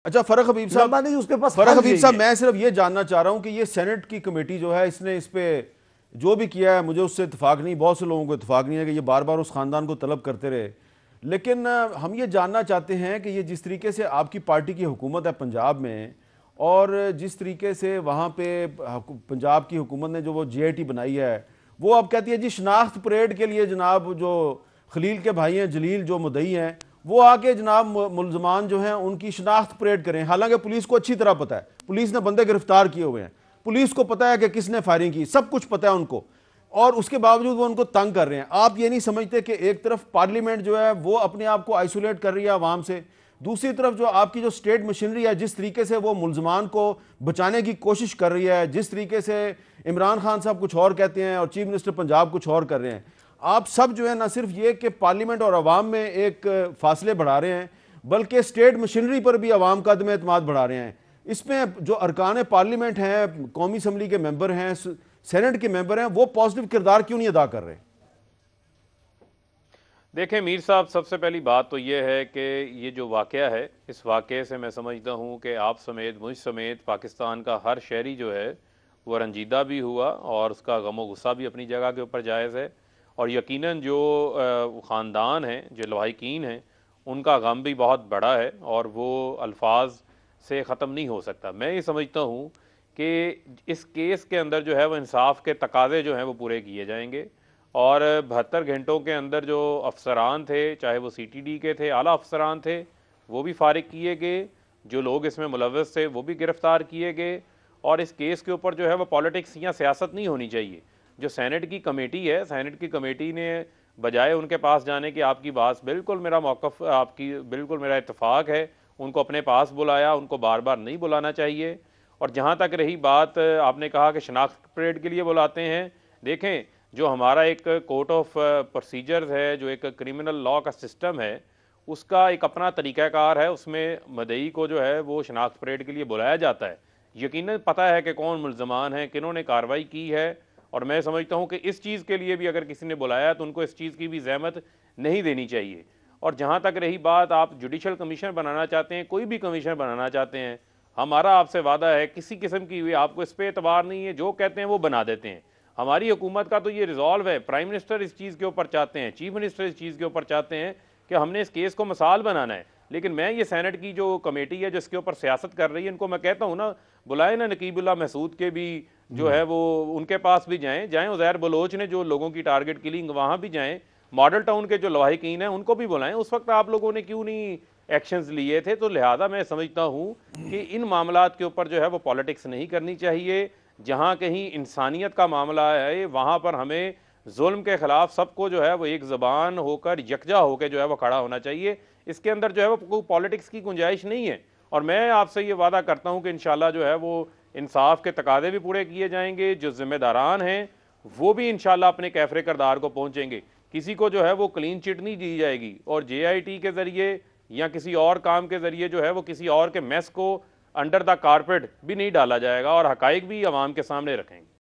अच्छा फरक हबीब साहब, लंबा नहीं, उसके पास फरक हल हबीब यही साहब, है। मैं सिर्फ ये जानना चाह रहा हूं कि ये सेनेट की कमेटी जो है, इसने इस पे जो भी किया है, मुझे उससे इतफाक नहीं, बहुत से लोगों को इतफाक नहीं है कि ये बार बार उस खानदान को तलब करते रहे। लेकिन हम ये जानना चाहते हैं कि ये जिस तरीके से आपकी पार्टी की हुकूमत है पंजाब में, और जिस तरीके से वहाँ पे पंजाब की हुकूमत ने जो वो JIT बनाई है, वो अब कहती है जी शनाख्त परेड के लिए जनाब जो खलील के भाई हैं, जलील जो मुद्दई हैं, वो आके जनाब मुलजमान जो हैं उनकी शनाख्त परेड करें। हालांकि पुलिस को अच्छी तरह पता है, पुलिस ने बंदे गिरफ्तार किए हुए हैं, पुलिस को पता है कि किसने फायरिंग की, सब कुछ पता है उनको, और उसके बावजूद वो उनको तंग कर रहे हैं। आप ये नहीं समझते कि एक तरफ पार्लियामेंट जो है वो अपने आप को आइसोलेट कर रही है आवाम से, दूसरी तरफ जो आपकी जो स्टेट मशीनरी है, जिस तरीके से वो मुलजमान को बचाने की कोशिश कर रही है, जिस तरीके से इमरान खान साहब कुछ और कहते हैं और चीफ मिनिस्टर पंजाब कुछ और कर रहे हैं, आप सब जो है ना सिर्फ ये कि पार्लियामेंट और अवाम में एक फासले बढ़ा रहे हैं, बल्कि स्टेट मशीनरी पर भी अवाम का अदम एतमाद बढ़ा रहे हैं। इसमें जो अरकान पार्लियामेंट हैं, कौमी असम्बली के मेंबर हैं, सेनेट के मेंबर हैं, वो पॉजिटिव किरदार क्यों नहीं अदा कर रहे? देखें मीर साहब, सबसे पहली बात तो ये है कि ये जो वाक़या है, इस वाक़े से मैं समझता हूँ कि आप समेत, मुझ समेत पाकिस्तान का हर शहरी जो है वो रंजीदा भी हुआ, और उसका गम व गुस्सा भी अपनी जगह के ऊपर जायज़ है। और यकीनन जो ख़ानदान हैं, जो लवाहिकीन हैं, उनका गम भी बहुत बड़ा है और वो अल्फाज से ख़त्म नहीं हो सकता। मैं ये समझता हूँ कि इस केस के अंदर जो है वो इंसाफ के तकाजे जो हैं वो पूरे किए जाएंगे, और 72 घंटों के अंदर जो अफसरान थे, चाहे वो CTD के थे, आला अफसरान थे, वो भी फारिग किए गए, जो लोग इसमें मुलव्वस थे वो भी गिरफ्तार किए गए। और इस केस के ऊपर जो है वो पॉलिटिक्स या सियासत नहीं होनी चाहिए। जो सेनेट की कमेटी है, सेनेट की कमेटी ने बजाय उनके पास जाने की, आपकी बात बिल्कुल मेरा मौक़िफ़, आपकी बिल्कुल मेरा इत्तेफाक है, उनको अपने पास बुलाया, उनको बार बार नहीं बुलाना चाहिए। और जहाँ तक रही बात, आपने कहा कि शनाख्त परेड के लिए बुलाते हैं, देखें जो हमारा एक कोर्ट ऑफ प्रोसीजर्स है, जो एक क्रिमिनल लॉ का सिस्टम है, उसका एक अपना तरीक़ाकार है, उसमें मदई को जो है वो शनाख्त परेड के लिए बुलाया जाता है। यकीनन पता है कि कौन मुल्ज़मान है, किन्होंने कार्रवाई की है, और मैं समझता हूँ कि इस चीज़ के लिए भी अगर किसी ने बुलाया तो उनको इस चीज़ की भी ज़हमत नहीं देनी चाहिए। और जहाँ तक रही बात, आप जुडिशल कमीशन बनाना चाहते हैं, कोई भी कमीशन बनाना चाहते हैं, हमारा आपसे वादा है, किसी किस्म की हुई आपको इस पर एतबार नहीं है, जो कहते हैं वो बना देते हैं। हमारी हुकूमत का तो ये रिजॉल्व है, प्राइम मिनिस्टर इस चीज़ के ऊपर चाहते हैं, चीफ मिनिस्टर इस चीज़ के ऊपर चाहते हैं कि हमने इस केस को मिसाल बनाना है। लेकिन मैं ये सेनेट की जो कमेटी है जिसके ऊपर सियासत कर रही है, इनको मैं कहता हूँ ना, बुलाए ना नकीबुल्ला महसूद के भी जो है वो उनके पास भी जाएँ, उज़ैर बलोच ने जो लोगों की टारगेट किलिंग, वहाँ भी जाएँ, मॉडल टाउन के जो लवाहिकीन हैं उनको भी बुलाएं। उस वक्त आप लोगों ने क्यों नहीं एक्शंस लिए थे? तो लिहाजा मैं समझता हूँ कि इन मामलात के ऊपर जो है वो पॉलिटिक्स नहीं करनी चाहिए। जहाँ कहीं इंसानियत का मामला है, वहाँ पर हमें जुल्म के खिलाफ सबको जो है वो एक ज़बान होकर, यकजा होकर जो है वो खड़ा होना चाहिए। इसके अंदर जो है वो कोई पॉलिटिक्स की गुंजाइश नहीं है। और मैं आपसे ये वादा करता हूँ कि इंशाल्लाह जो है वो इंसाफ के तकाजे भी पूरे किए जाएंगे, जो जिम्मेदारान हैं वो भी इंशाल्लाह अपने कैफरे करदार को पहुँचेंगे। किसी को जो है वो क्लीन चिट नहीं दी जाएगी, और JIT के ज़रिए या किसी और काम के ज़रिए जो है वो किसी और के मेस को अंडर द कारपेट भी नहीं डाला जाएगा, और हकाइक भी आवाम के सामने रखेंगे।